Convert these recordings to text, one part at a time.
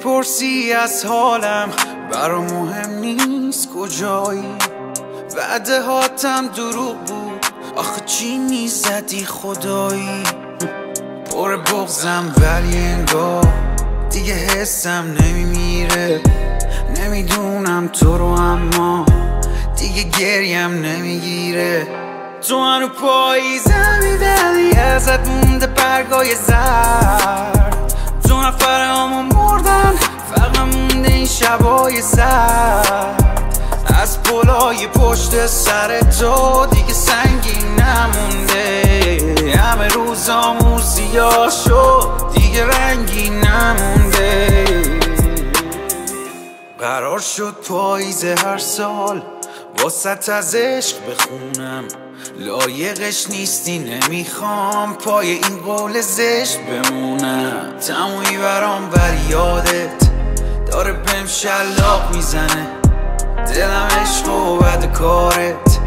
میپرسی از حالم برا مهم نیست کجایی. وعده هاتم دروغ بود آخه چی میزدی خدایی. پر بغزم ولی انگار دیگه حسم نمیمیره. نمیدونم تو رو اما دیگه گریم نمیگیره. تو هنو پاییزمی ولی ازت مونده برگای زرد. دو نفر همو مردن فقط مونده این شبای زرد. از پلای پشت سر تو دیگه سنگی نمونده. همه روزامون سیاه شد دیگه رنگی نمونده. قرار شد پاییز هر سال واسط از عشق بخونم. لایقش نیستی نمیخوام پای این قول زشت بمونم. تمومی برام بر یادت داره بهم شلاق میزنه. دلم عشق و بد کارت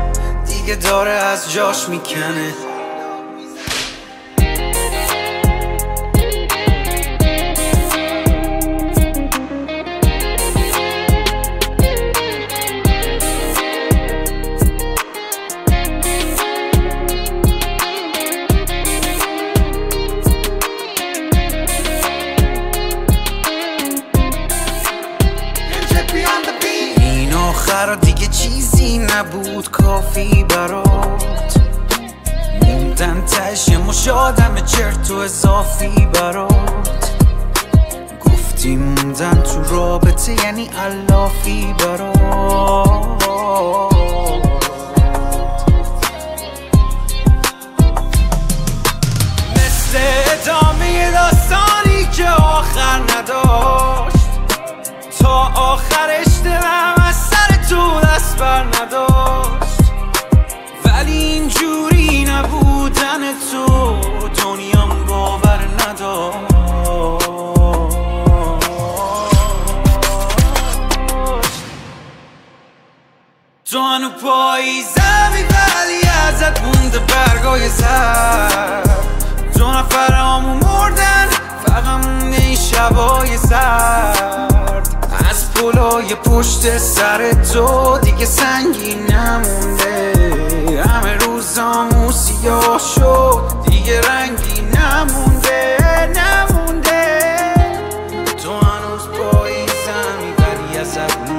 دیگه داره از جاش میکنه. آخر دیگه چیزی نبود کافی برات. موندن تش مشادم چرت و اضافی برات. گفتی موندن تو رابطه یعنی علافی برات. مثل ادامه داستانی که آخر نداشت. تا آخرش دلم از سر تو دست بر نداشت. ولی اینجوری نبودن تو دنیام باور نداشت. تو هنو پاییزمی ولی ازت مونده برگای زرد. دو نفر همو مردن فقط مونده این شبای زرد. از پلای پشت سر تو دیگه سنگی نمونده. همه روزامون سیاه شد دیگه رنگی نمونده. تو هنوز پاییزمی ولی ازت